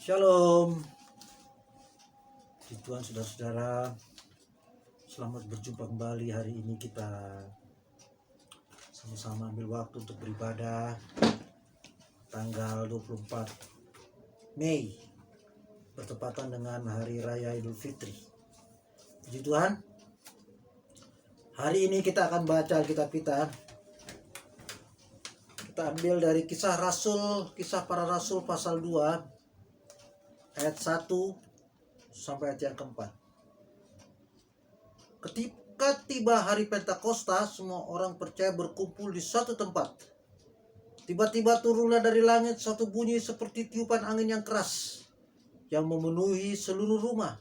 Shalom, Tuhan, saudara-saudara, selamat berjumpa kembali. Hari ini kita sama-sama ambil waktu untuk beribadah tanggal 24 Mei, bertepatan dengan Hari Raya Idul Fitri. Puji Tuhan, hari ini kita akan baca Alkitab kita. Kita ambil dari Kisah Para Rasul pasal 2 ayat 1 sampai ayat yang keempat. Ketika tiba hari Pentakosta, semua orang percaya berkumpul di satu tempat. Tiba-tiba turunlah dari langit suatu bunyi seperti tiupan angin yang keras yang memenuhi seluruh rumah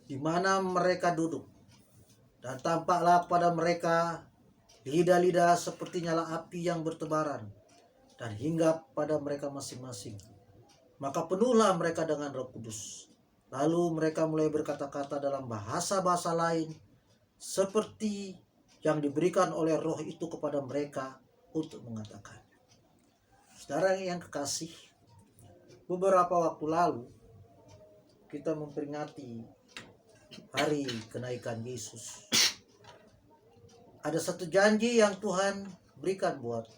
di mana mereka duduk. Dan tampaklah pada mereka lidah-lidah seperti nyala api yang bertebaran dan hinggap pada mereka masing-masing. Maka penuhlah mereka dengan Roh Kudus. Lalu mereka mulai berkata-kata dalam bahasa-bahasa lain seperti yang diberikan oleh Roh itu kepada mereka untuk mengatakan. Saudara yang kekasih, beberapa waktu lalu kita memperingati hari kenaikan Yesus. Ada satu janji yang Tuhan berikan buat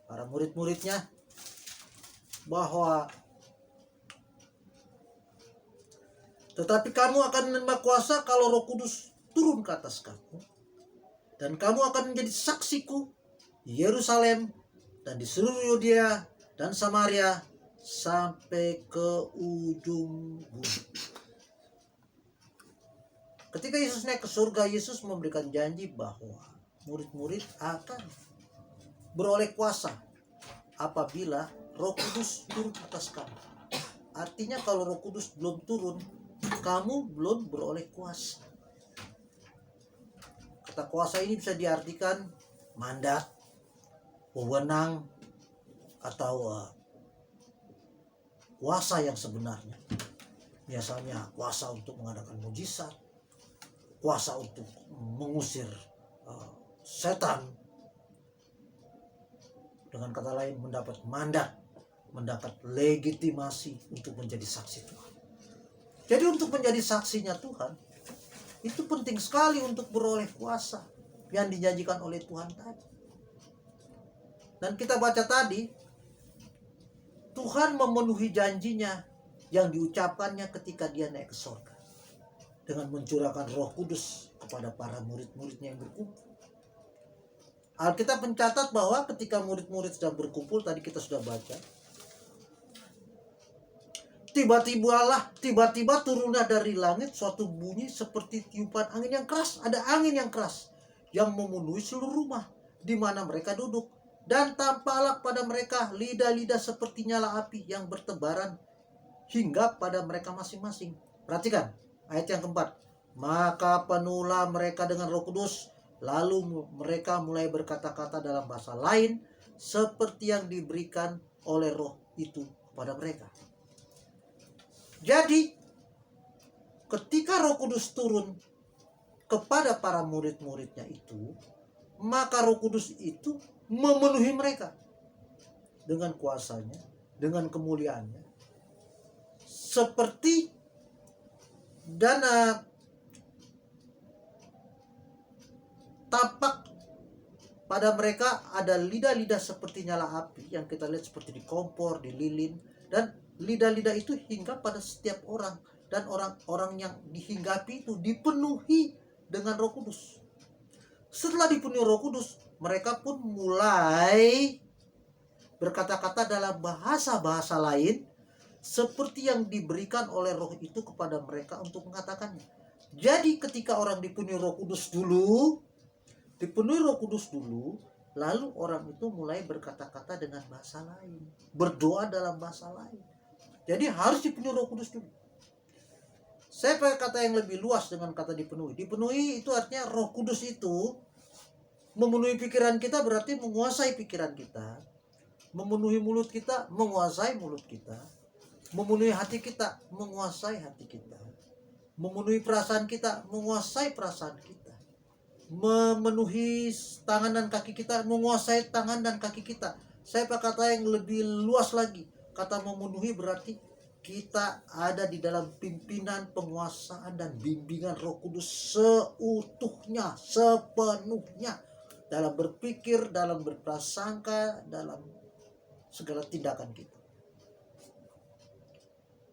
para murid-muridnya, bahwa tetapi kamu akan menerima kuasa kalau Roh Kudus turun ke atas kamu. Dan kamu akan menjadi saksiku di Yerusalem dan di seluruh Yudea dan Samaria sampai ke ujung bumi. Ketika Yesus naik ke surga, Yesus memberikan janji bahwa murid-murid akan beroleh kuasa apabila Roh Kudus turun atas kamu. Artinya kalau Roh Kudus belum turun, kamu belum beroleh kuasa. Kata kuasa ini bisa diartikan mandat, wewenang, atau kuasa yang sebenarnya. Biasanya kuasa untuk mengadakan mujizat, kuasa untuk mengusir setan. Dengan kata lain, mendapat mandat, mendapat legitimasi untuk menjadi saksi Tuhan. Jadi untuk menjadi saksinya Tuhan, itu penting sekali untuk beroleh kuasa yang dijanjikan oleh Tuhan tadi. Dan kita baca tadi, Tuhan memenuhi janjinya yang diucapkannya ketika dia naik ke surga, dengan mencurahkan Roh Kudus kepada para murid-muridnya yang berkumpul. Alkitab mencatat bahwa ketika murid-murid sedang berkumpul, tadi kita sudah baca, tiba-tiba turunlah dari langit suatu bunyi seperti tiupan angin yang keras. Ada angin yang keras yang memenuhi seluruh rumah di mana mereka duduk. Dan tampaklah pada mereka lidah-lidah seperti nyala api yang bertebaran hingga pada mereka masing-masing. Perhatikan ayat yang keempat. Maka penuhlah mereka dengan Roh Kudus. Lalu mereka mulai berkata-kata dalam bahasa lain seperti yang diberikan oleh Roh itu kepada mereka. Jadi ketika Roh Kudus turun kepada para murid-muridnya itu, maka Roh Kudus itu memenuhi mereka dengan kuasanya, dengan kemuliaannya. Seperti tampak pada mereka ada lidah-lidah seperti nyala api yang kita lihat seperti di kompor, di lilin, dan lidah-lidah itu hinggap pada setiap orang, dan orang-orang yang dihinggapi itu dipenuhi dengan Roh Kudus. Setelah dipenuhi Roh Kudus, mereka pun mulai berkata-kata dalam bahasa-bahasa lain seperti yang diberikan oleh Roh itu kepada mereka untuk mengatakannya. Jadi ketika orang dipenuhi Roh Kudus dulu, lalu orang itu mulai berkata-kata dengan bahasa lain, berdoa dalam bahasa lain. Jadi harus dipenuhi Roh Kudus dulu. Saya pakai kata yang lebih luas dengan kata dipenuhi. Dipenuhi itu artinya Roh Kudus itu memenuhi pikiran kita, berarti menguasai pikiran kita. Memenuhi mulut kita, menguasai mulut kita. Memenuhi hati kita, menguasai hati kita. Memenuhi perasaan kita, menguasai perasaan kita. Memenuhi tangan dan kaki kita, menguasai tangan dan kaki kita. Saya pakai kata yang lebih luas lagi. Kata memenuhi berarti kita ada di dalam pimpinan, penguasaan, dan bimbingan Roh Kudus seutuhnya, sepenuhnya, dalam berpikir, dalam berprasangka, dalam segala tindakan kita.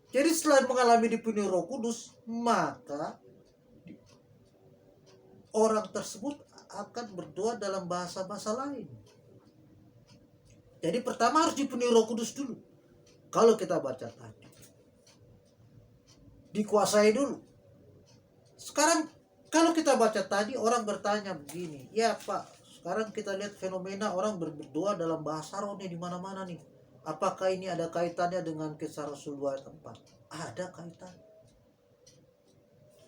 Jadi selain mengalami dipenuhi Roh Kudus, maka orang tersebut akan berdoa dalam bahasa-bahasa lain. Jadi pertama harus dipenuhi Roh Kudus dulu. Kalau kita baca tadi, dikuasai dulu. Sekarang kalau kita baca tadi, orang bertanya begini, ya Pak, sekarang kita lihat fenomena orang berdoa dalam bahasa roh nih di mana-mana nih. Apakah ini ada kaitannya dengan Kisah Rasul 2 ayat 4? Ada kaitan.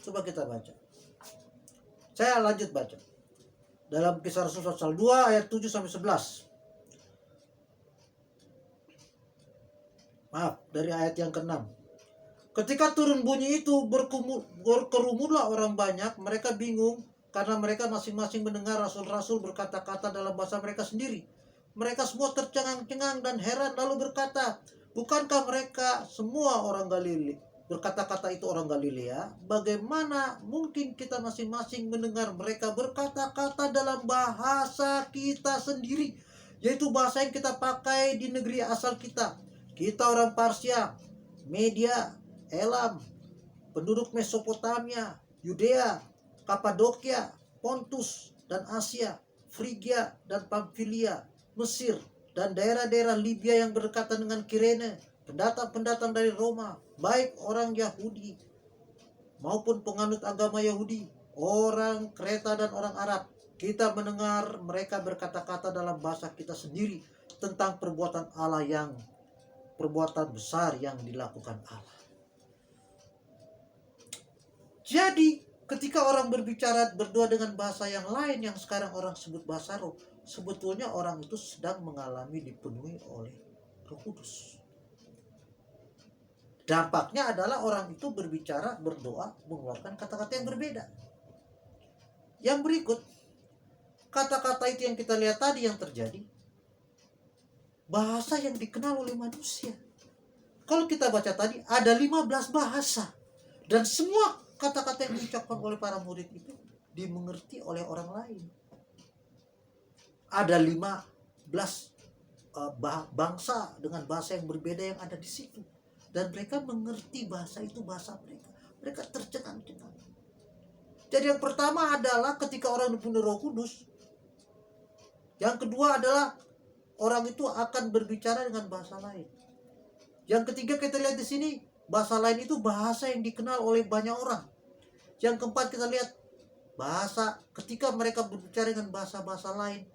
Coba kita baca. Saya lanjut baca. Dalam Kisah Rasul pasal 2 ayat 7 sampai 11. Maaf, dari ayat yang ke-6. Ketika turun bunyi itu berkerumunlah orang banyak, mereka bingung karena mereka masing-masing mendengar rasul-rasul berkata-kata dalam bahasa mereka sendiri. Mereka semua tercengang-cengang dan heran lalu berkata, bukankah mereka semua orang Galilea? Berkata-kata itu orang Galilea. Bagaimana mungkin kita masing-masing mendengar mereka berkata-kata dalam bahasa kita sendiri, yaitu bahasa yang kita pakai di negeri asal kita. Kita orang Parsia, Media, Elam, penduduk Mesopotamia, Yudea, Kapadokia, Pontus dan Asia, Frigia dan Pamfilia, Mesir dan daerah-daerah Libya yang berdekatan dengan Kirene, pendatang-pendatang dari Roma, baik orang Yahudi maupun penganut agama Yahudi, orang Kreta dan orang Arab. Kita mendengar mereka berkata-kata dalam bahasa kita sendiri tentang perbuatan besar yang dilakukan Allah. Jadi ketika orang berdoa dengan bahasa yang lain yang sekarang orang sebut bahasa roh, sebetulnya orang itu sedang mengalami dipenuhi oleh Roh Kudus. Dampaknya adalah orang itu berdoa, mengeluarkan kata-kata yang berbeda. Yang berikut, kata-kata itu yang kita lihat tadi yang terjadi, bahasa yang dikenal oleh manusia. Kalau kita baca tadi, ada 15 bahasa. Dan semua kata-kata yang diucapkan oleh para murid itu dimengerti oleh orang lain. Ada 15 bangsa dengan bahasa yang berbeda yang ada di situ. Dan mereka mengerti bahasa itu, bahasa mereka. Mereka tercengang-cengang. Jadi yang pertama adalah ketika orang dipenuhi Roh Kudus. Yang kedua adalah orang itu akan berbicara dengan bahasa lain. Yang ketiga kita lihat di sini, bahasa lain itu bahasa yang dikenal oleh banyak orang. Yang keempat kita lihat bahasa, ketika mereka berbicara dengan bahasa-bahasa lain,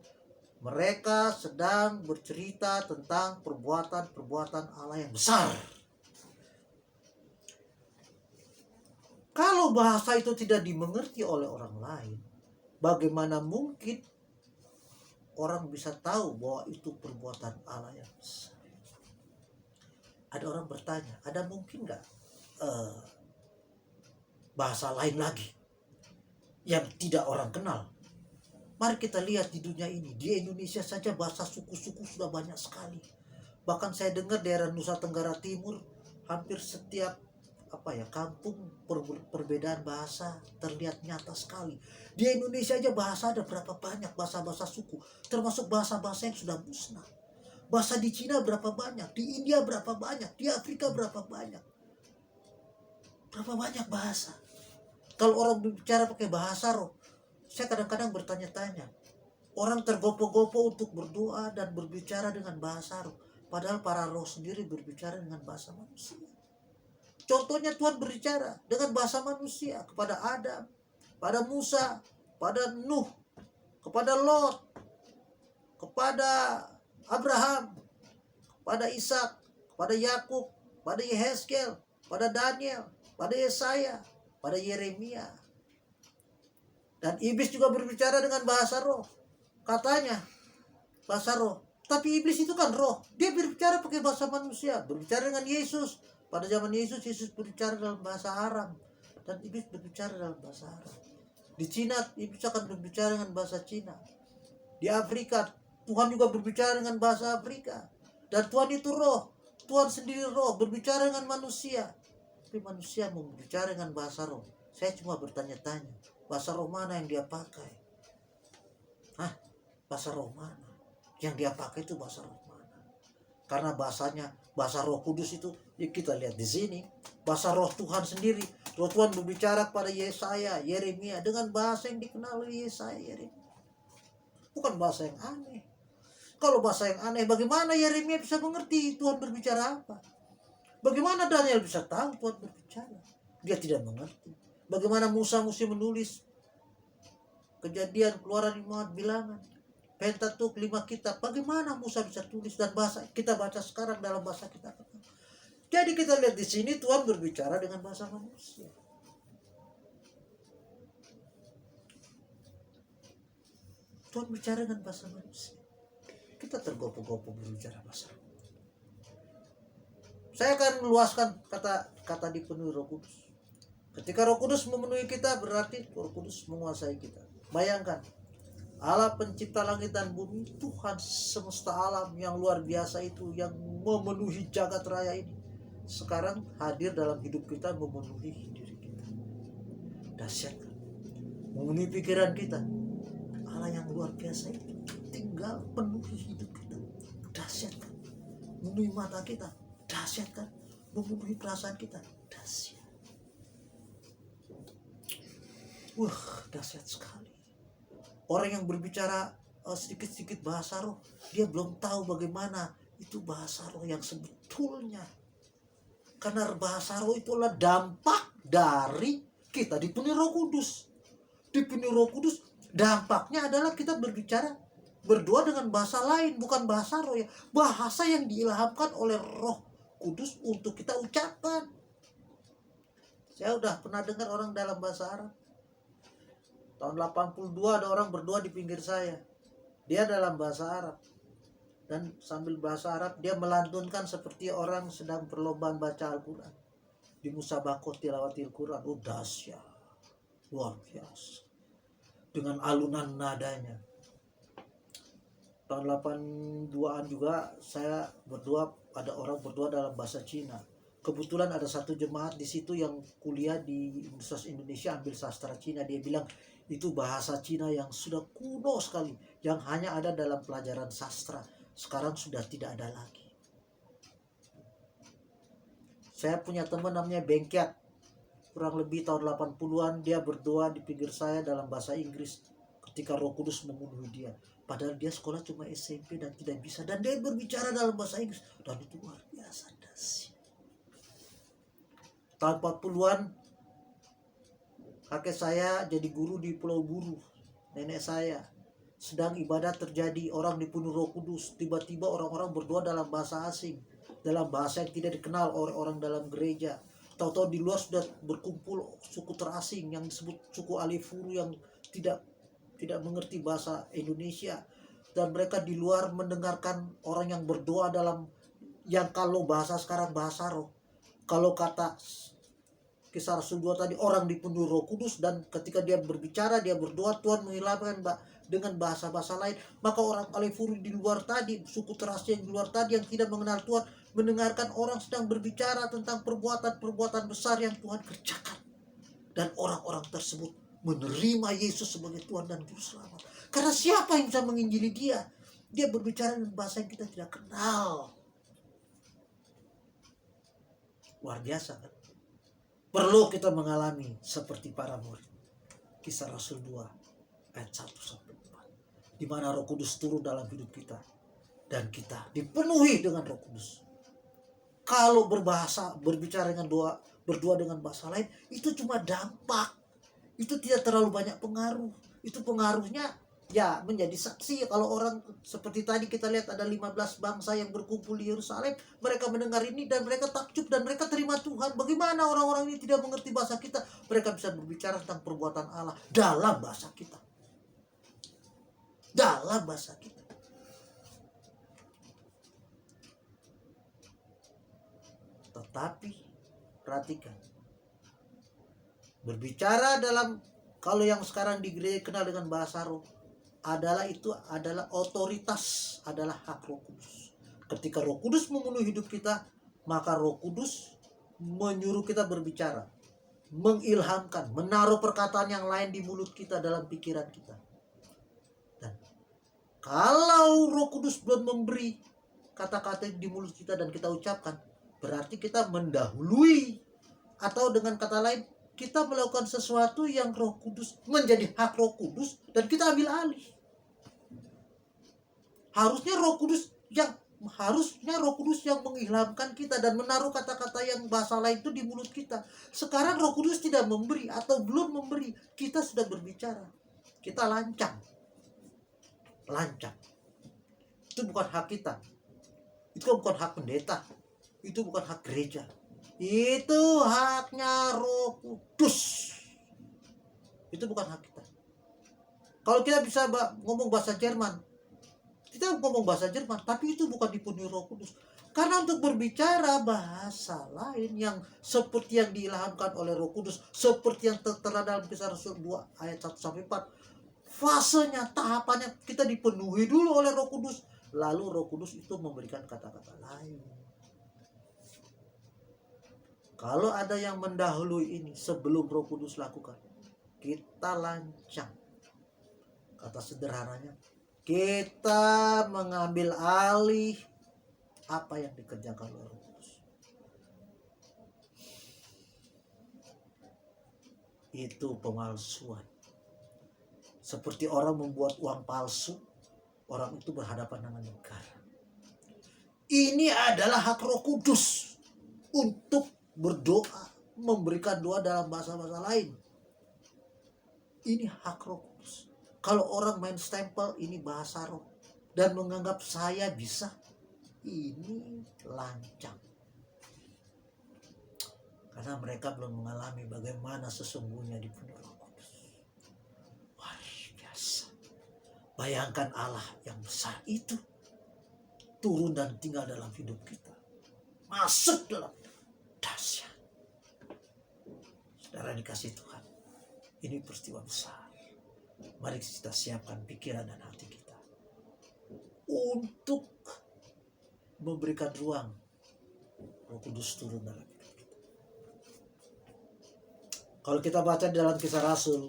mereka sedang bercerita tentang perbuatan-perbuatan Allah yang besar. Kalau bahasa itu tidak dimengerti oleh orang lain, bagaimana mungkin orang bisa tahu bahwa itu perbuatan Allah yang besar? Ada orang bertanya, ada mungkin nggak bahasa lain lagi yang tidak orang kenal? Mari kita lihat di dunia ini, di Indonesia saja bahasa suku-suku sudah banyak sekali. Bahkan saya dengar daerah Nusa Tenggara Timur, hampir setiap kampung perbedaan bahasa terlihat nyata sekali. Di Indonesia aja bahasa ada berapa banyak bahasa-bahasa suku, termasuk bahasa-bahasa yang sudah musnah. Bahasa di Cina berapa banyak, di India berapa banyak, di Afrika berapa banyak. Berapa banyak bahasa. Kalau orang bicara pakai bahasa roh, saya kadang-kadang bertanya-tanya. Orang tergopoh-gopoh untuk berdoa dan berbicara dengan bahasa roh, padahal para roh sendiri berbicara dengan bahasa manusia. Contohnya Tuhan berbicara dengan bahasa manusia kepada Adam, pada Musa, pada Nuh, kepada Lot, kepada Abraham, pada Ishak, pada Yakub, pada Yehezkel, pada Daniel, pada Yesaya, pada Yeremia. Dan iblis juga berbicara dengan bahasa roh. Katanya bahasa roh. Tapi iblis itu kan roh. Dia berbicara pakai bahasa manusia. Berbicara dengan Yesus. Pada zaman Yesus berbicara dalam bahasa Aram. Dan iblis berbicara dalam bahasa Aram. Di Cina, iblis akan berbicara dengan bahasa Cina. Di Afrika, Tuhan juga berbicara dengan bahasa Afrika. Dan Tuhan itu roh. Tuhan sendiri roh, berbicara dengan manusia. Tapi manusia mau berbicara dengan bahasa roh. Saya cuma bertanya-tanya, bahasa roh mana yang dia pakai? Bahasa roh mana? Yang dia pakai itu bahasa roh mana? Karena bahasanya, bahasa Roh Kudus itu, ya kita lihat di sini, bahasa Roh Tuhan sendiri. Roh Tuhan berbicara pada Yesaya, Yeremia dengan bahasa yang dikenal oleh Yesaya, Yeremia. Bukan bahasa yang aneh. Kalau bahasa yang aneh, bagaimana Yeremia bisa mengerti Tuhan berbicara apa? Bagaimana Daniel bisa tahu Tuhan berbicara? Dia tidak mengerti. Bagaimana Musa mesti menulis Kejadian, Keluaran, Imamat, Bilangan, Pentatuk, 5 kitab. Bagaimana Musa bisa tulis dan bahasa kita baca sekarang dalam bahasa kita? Jadi kita lihat di sini Tuhan berbicara dengan bahasa manusia. Tuhan bicara dengan bahasa manusia. Kita tergopoh-gopoh berbicara bahasa. Saya akan meluaskan kata dipenuhi Roh Kudus. Ketika Roh Kudus memenuhi kita, berarti Roh Kudus menguasai kita. Bayangkan, Allah pencipta langit dan bumi, Tuhan semesta alam yang luar biasa itu, yang memenuhi jagat raya ini, sekarang hadir dalam hidup kita, memenuhi diri kita. Dahsyat kan? Memenuhi pikiran kita. Allah yang luar biasa itu tinggal penuhi hidup kita. Dahsyat kan? Memenuhi mata kita. Dahsyat kan? Memenuhi perasaan kita. Dahsyat. Dahsyat sekali. Orang yang berbicara sedikit-sedikit bahasa roh, dia belum tahu bagaimana itu bahasa roh yang sebetulnya. Karena bahasa roh itulah dampak dari kita dipenuhi Roh Kudus. Dipenuhi Roh Kudus, dampaknya adalah kita berbicara, berdoa dengan bahasa lain, bukan bahasa roh ya. Bahasa yang diilhamkan oleh Roh Kudus untuk kita ucapkan. Saya udah pernah dengar orang dalam bahasa Arab. Tahun 82 ada orang berdoa di pinggir saya. Dia dalam bahasa Arab. Dan sambil bahasa Arab dia melantunkan seperti orang sedang perlombaan baca Al-Quran. Di musabakoh tilawatil Quran. Dahsyat. Luar biasa. Dengan alunan nadanya. Tahun 82an juga saya berdoa, ada orang berdoa dalam bahasa Cina. Kebetulan ada satu jemaat di situ yang kuliah di Universitas Indonesia ambil sastra Cina. Dia bilang itu bahasa Cina yang sudah kuno sekali, yang hanya ada dalam pelajaran sastra. Sekarang sudah tidak ada lagi. Saya punya teman namanya Bengkiat. Kurang lebih tahun 80-an dia berdoa di pinggir saya dalam bahasa Inggris ketika Roh Kudus memenuhi dia. Padahal dia sekolah cuma SMP dan tidak bisa. Dan dia berbicara dalam bahasa Inggris. Dan itu luar biasa dahsyat. Tahun 40-an kakek saya jadi guru di Pulau Buru. Nenek saya sedang ibadah terjadi, orang dipenuhi Roh Kudus. Tiba-tiba orang-orang berdoa dalam bahasa asing, dalam bahasa yang tidak dikenal oleh orang dalam gereja. Tahu-tahu di luar sudah berkumpul suku terasing yang disebut suku Alifuru yang tidak mengerti bahasa Indonesia. Dan mereka di luar mendengarkan orang yang berdoa dalam, yang kalau bahasa sekarang bahasa roh. Kalau kata Kisah Rasul 2 tadi, orang dipenuhi Roh Kudus, dan ketika dia berbicara, dia berdoa, Tuhan mengilhamkan dengan bahasa-bahasa lain. Maka orang Alifuri di luar tadi, suku terasing di luar tadi yang tidak mengenal Tuhan, mendengarkan orang sedang berbicara tentang perbuatan-perbuatan besar yang Tuhan kerjakan. Dan orang-orang tersebut menerima Yesus sebagai Tuhan dan Juru Selamat. Karena siapa yang bisa menginjili dia? Dia berbicara dengan bahasa yang kita tidak kenal. Luar biasa kan? Perlu kita mengalami seperti para murid. Kisah Rasul 2 ayat 1-4. Di mana Roh Kudus turun dalam hidup kita. Dan kita dipenuhi dengan Roh Kudus. Kalau berbicara dengan berdoa dengan bahasa lain, itu cuma dampak. Itu tidak terlalu banyak pengaruh. Itu pengaruhnya ya menjadi saksi. Kalau orang seperti tadi kita lihat ada 15 bangsa yang berkumpul di Yerusalem, mereka mendengar ini dan mereka takjub dan mereka terima Tuhan. Bagaimana orang-orang ini tidak mengerti bahasa kita? Mereka bisa berbicara tentang perbuatan Allah dalam bahasa kita. Dalam bahasa kita. Tetapi perhatikan, berbicara dalam, kalau yang sekarang di gereja kenal dengan bahasa roh, itu adalah otoritas, adalah hak Roh Kudus. Ketika Roh Kudus memenuhi hidup kita, maka Roh Kudus menyuruh kita berbicara, mengilhamkan, menaruh perkataan yang lain di mulut kita, dalam pikiran kita. Dan kalau Roh Kudus belum memberi kata-kata di mulut kita dan kita ucapkan, berarti kita mendahului, atau dengan kata lain, kita melakukan sesuatu yang Roh Kudus, menjadi hak Roh Kudus, dan kita ambil alih. Harusnya Roh Kudus yang mengilhamkan kita dan menaruh kata-kata yang bahasa lain itu di mulut kita. Sekarang Roh Kudus tidak memberi atau belum memberi, kita sudah berbicara, kita lancang. Itu bukan hak kita, itu bukan hak pendeta, itu bukan hak gereja, itu haknya Roh Kudus. Itu bukan hak kita. Kalau kita bisa ngomong bahasa Jerman, kita ngomong bahasa Jerman, tapi itu bukan dipenuhi Roh Kudus. Karena untuk berbicara bahasa lain yang seperti yang diilhamkan oleh Roh Kudus, seperti yang tertera dalam Kisah Rasul 2 ayat 1-4, fasenya, tahapannya, kita dipenuhi dulu oleh Roh Kudus, lalu Roh Kudus itu memberikan kata-kata lain. Kalau ada yang mendahului ini sebelum Roh Kudus lakukan, kita lancang. Kata sederhananya, kita mengambil alih apa yang dikerjakan oleh Roh Kudus. Itu pemalsuan. Seperti orang membuat uang palsu, orang itu berhadapan dengan negara. Ini adalah hak Roh Kudus untuk berdoa, memberikan doa dalam bahasa-bahasa lain. Ini hak Roh Kudus. Kalau orang main stempel, ini bahasa roh, dan menganggap saya bisa, ini lancang. Karena mereka belum mengalami bagaimana sesungguhnya dipenuhi Roh Kudus. Luar biasa. Bayangkan Allah yang besar itu turun dan tinggal dalam hidup kita. Masuk dalam dahsyat. Saudara dikasih Tuhan, ini peristiwa besar. Mari kita siapkan pikiran dan hati kita untuk memberikan ruang Roh Kudus turun dalam hidup kita. Kalau kita baca dalam Kisah Rasul 1,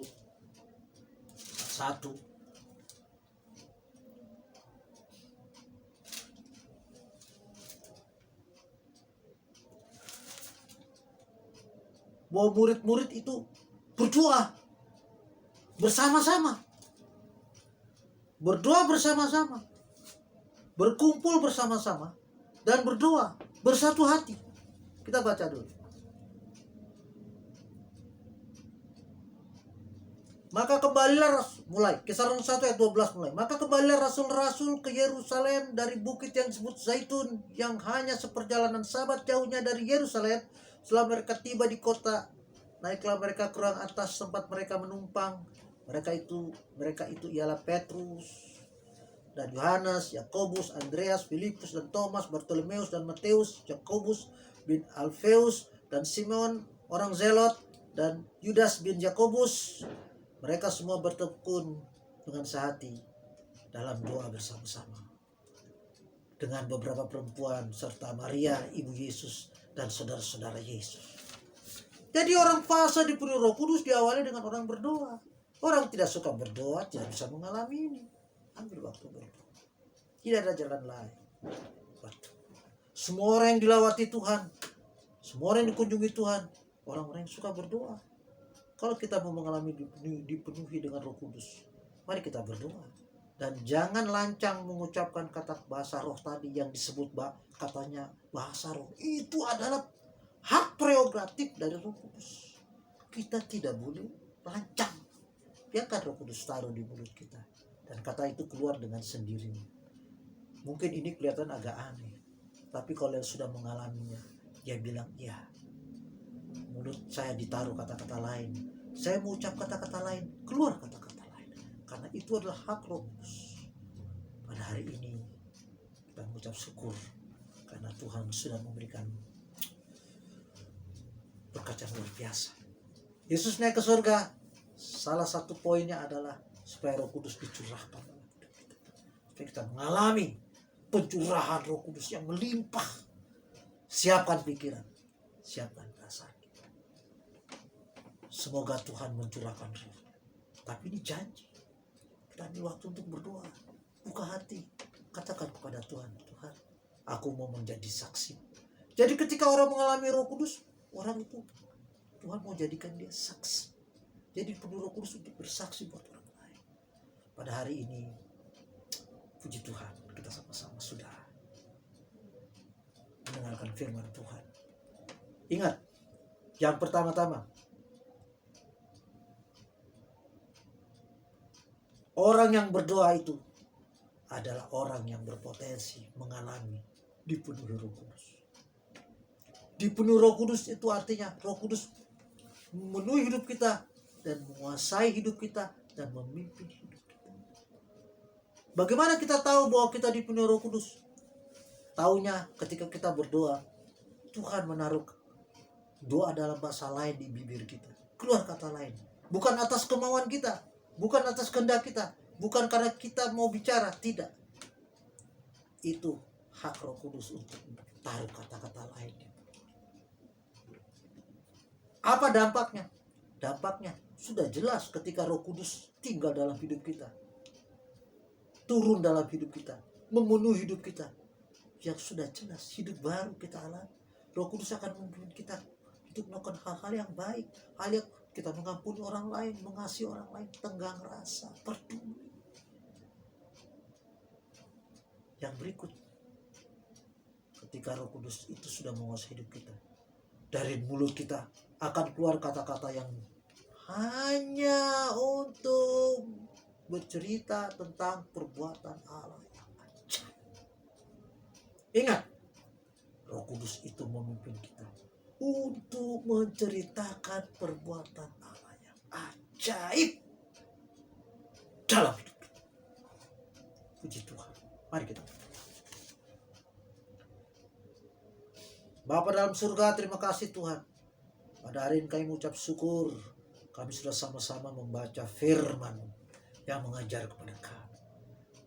bahwa murid-murid itu berdoa bersama-sama, berdoa bersama-sama, berkumpul bersama-sama, dan berdoa bersatu hati. Kita baca dulu. Maka kembalilah, mulai Kisah Rasul 1 ayat 12 mulai. Maka kembalilah rasul-rasul ke Yerusalem dari bukit yang disebut Zaitun, yang hanya seperjalanan sabat jauhnya dari Yerusalem. Setelah mereka tiba di kota, naiklah mereka ke ruang atas tempat mereka menumpang. Mereka itu ialah Petrus dan Yohanes, Yakobus, Andreas, Filipus dan Thomas, Bartolomeus dan Matius, Yakobus bin Alfeus dan Simon orang Zelot, dan Yudas bin Yakobus. Mereka semua bertekun dengan sehati dalam doa bersama-sama dengan beberapa perempuan serta Maria ibu Yesus dan saudara-saudara Yesus. Jadi orang fase dipenuhi Roh Kudus diawali dengan orang berdoa. Orang tidak suka berdoa tidak bisa mengalami ini. Ambil waktu berdoa. Tidak ada jalan lain. Semua orang yang dilawati Tuhan, semua orang yang dikunjungi Tuhan, orang-orang yang suka berdoa. Kalau kita mau mengalami dipenuhi dengan Roh Kudus, mari kita berdoa. Dan jangan lancang mengucapkan kata bahasa roh tadi yang disebut katanya bahasa roh. Itu adalah hak prerogatif dari Roh Kudus. Kita tidak boleh lancang. Biarkan Roh Kudus taruh di mulut kita, dan kata itu keluar dengan sendirinya. Mungkin ini kelihatan agak aneh, tapi kalau sudah mengalaminya, dia bilang, ya, mulut saya ditaruh kata-kata lain, saya mau ucap kata-kata lain, keluar kata-kata lain. Karena itu adalah hak Roh Kudus. Pada hari ini kita mengucap syukur karena Tuhan sudah memberikan berkat yang luar biasa. Yesus naik ke surga, salah satu poinnya adalah supaya Roh Kudus dicurahkan dalam hidup kita. Supaya kita mengalami pencurahan Roh Kudus yang melimpah. Siapkan pikiran, siapkan perasaan. Semoga Tuhan mencurahkan roh. Tapi ini janji. Kita ambil waktu untuk berdoa. Buka hati. Katakan kepada Tuhan, Tuhan, aku mau menjadi saksi. Jadi ketika orang mengalami Roh Kudus, orang itu Tuhan mau jadikan dia saksi. Jadi penuh Roh Kudus untuk bersaksi buat orang lain. Pada hari ini, puji Tuhan, kita sama-sama sudah mendengarkan firman Tuhan. Ingat, yang pertama-tama, orang yang berdoa itu adalah orang yang berpotensi mengalami dipenuhi Roh Kudus. Dipenuhi Roh Kudus itu artinya Roh Kudus memenuhi hidup kita dan menguasai hidup kita dan memimpin hidup kita. Bagaimana kita tahu bahwa kita dipenuhi Roh Kudus? Taunya ketika kita berdoa, Tuhan menaruh doa dalam bahasa lain di bibir kita. Keluar kata lain. Bukan atas kemauan kita, bukan atas kehendak kita, bukan karena kita mau bicara, tidak. Itu hak Roh Kudus untuk taruh kata-kata lain. Apa dampaknya? Dampaknya sudah jelas ketika Roh Kudus tinggal dalam hidup kita. Turun dalam hidup kita, memenuhi hidup kita. Yang sudah jelas hidup baru kita alami. Roh Kudus akan memimpin kita untuk melakukan hal-hal yang baik, hal yang kita mengampuni orang lain, mengasihi orang lain, tenggang rasa, peduli. Yang berikut, ketika Roh Kudus itu sudah menguasai hidup kita, dari mulut kita akan keluar kata-kata yang hanya untuk bercerita tentang perbuatan Allah yang ajaib. Ingat, Roh Kudus itu memimpin kita untuk menceritakan perbuatan Allah yang ajaib dalam hidup kita. Puji Tuhan. Mari kita. Bapa dalam surga, terima kasih Tuhan. Pada hari ini kami mengucap syukur. Kami sudah sama-sama membaca firman yang mengajar kepada kami.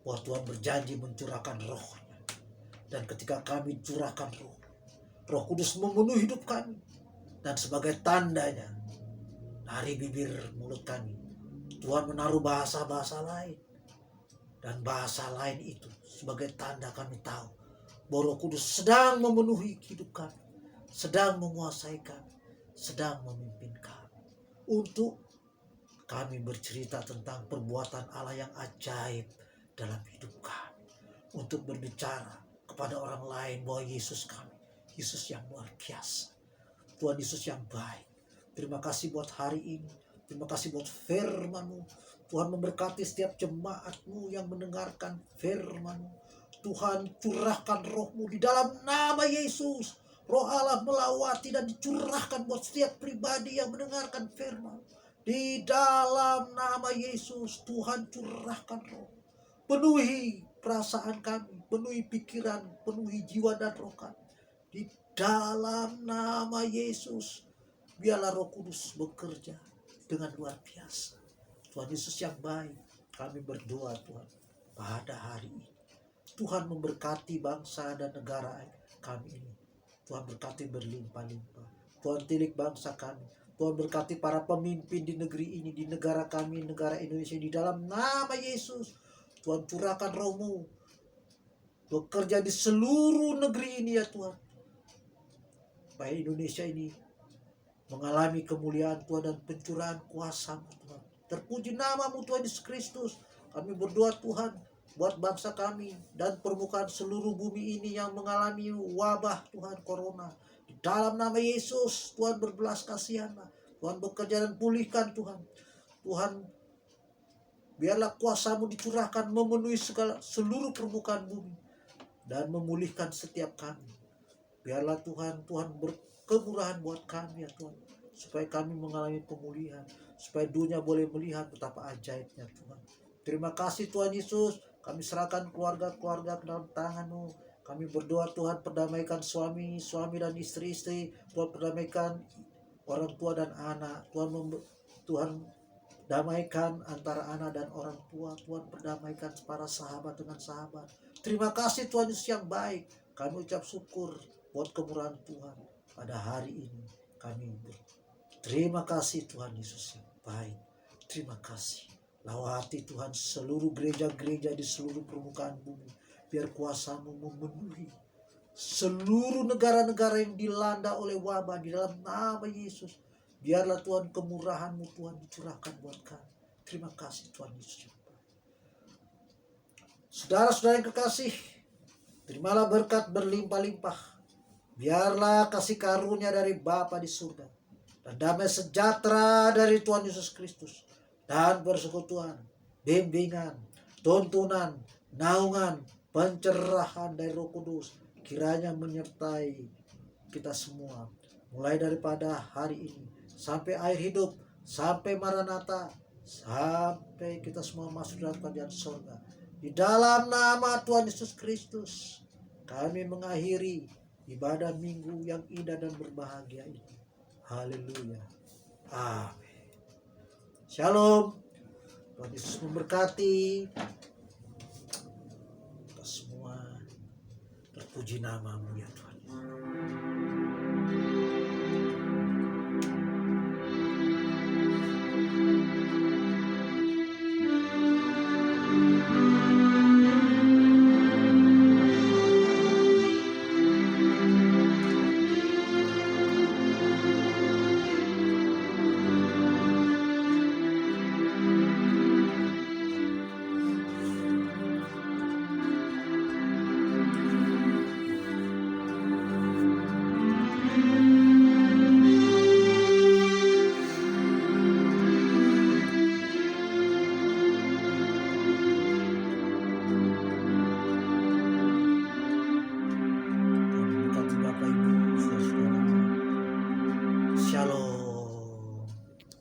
Bahwa Tuhan berjanji mencurahkan roh-Nya. Dan ketika kami curahkan roh, Roh Kudus memenuhi hidup kami. Dan sebagai tandanya, dari bibir mulut kami, Tuhan menaruh bahasa-bahasa lain. Dan bahasa lain itu sebagai tanda kami tahu bahwa Roh Kudus sedang memenuhi hidup kami, sedang menguasai kami, sedang memimpin kami. Untuk kami bercerita tentang perbuatan Allah yang ajaib dalam hidup kami. Untuk berbicara kepada orang lain bahwa Yesus kami, Yesus yang luar biasa, Tuhan Yesus yang baik. Terima kasih buat hari ini. Terima kasih buat firman-Mu. Tuhan memberkati setiap jemaat-Mu yang mendengarkan firman-Mu. Tuhan curahkan roh-Mu di dalam nama Yesus. Roh Allah melawati dan dicurahkan buat setiap pribadi yang mendengarkan firman. Di dalam nama Yesus, Tuhan curahkan roh. Penuhi perasaan kami, penuhi pikiran, penuhi jiwa dan roh kami. Di dalam nama Yesus, biarlah Roh Kudus bekerja dengan luar biasa. Tuhan Yesus yang baik, kami berdoa Tuhan pada hari ini. Tuhan memberkati bangsa dan negara kami ini. Tuhan berkati berlimpah-limpah. Tuhan tilik bangsa kami. Tuhan berkati para pemimpin di negeri ini, di negara kami, negara Indonesia. Di dalam nama Yesus, Tuhan curahkan roh-Mu. Bekerja di seluruh negeri ini ya Tuhan. Supaya Indonesia ini mengalami kemuliaan Tuhan dan pencurahan kuasa-Mu Tuhan. Terpuji nama-Mu Tuhan Yesus Kristus. Kami berdoa Tuhan buat bangsa kami dan permukaan seluruh bumi ini yang mengalami wabah Tuhan corona. Di dalam nama Yesus, Tuhan berbelas kasihanlah. Tuhan bekerja dan pulihkan Tuhan. Tuhan, biarlah kuasa-Mu dicurahkan memenuhi seluruh permukaan bumi dan memulihkan setiap kami. Biarlah Tuhan berkemurahan buat kami ya Tuhan, supaya kami mengalami pemulihan, supaya dunia boleh melihat betapa ajaibnya Tuhan. Terima kasih Tuhan Yesus. Kami serahkan keluarga-keluarga ke dalam tangan-Mu. Kami berdoa Tuhan perdamaikan suami dan istri-istri. Tuhan perdamaikan orang tua dan anak. Tuhan damaikan antara anak dan orang tua. Tuhan perdamaikan para sahabat dengan sahabat. Terima kasih Tuhan Yesus yang baik. Kami ucap syukur buat kemurahan Tuhan pada hari ini. Kami terima kasih Tuhan Yesus yang baik. Terima kasih. Lawati Tuhan seluruh gereja-gereja di seluruh permukaan bumi. Biar kuasa-Mu memenuhi seluruh negara-negara yang dilanda oleh wabah di dalam nama Yesus. Biarlah Tuhan kemurahan-Mu Tuhan dicurahkan buat kami. Terima kasih Tuhan Yesus. Saudara-saudara yang kekasih, terimalah berkat berlimpah-limpah. Biarlah kasih karunia dari Bapa di surga dan damai sejahtera dari Tuhan Yesus Kristus dan persekutuan, bimbingan, tuntunan, naungan, pencerahan dari Roh Kudus kiranya menyertai kita semua mulai daripada hari ini sampai akhir hidup, sampai Maranatha, sampai kita semua masuk dalam kerajaan surga. Di dalam nama Tuhan Yesus Kristus kami mengakhiri ibadah minggu yang indah dan berbahagia ini. Haleluya. Amin. Shalom. Tuhan Yesus memberkati kita semua. Terpuji nama-Mu ya Tuhan.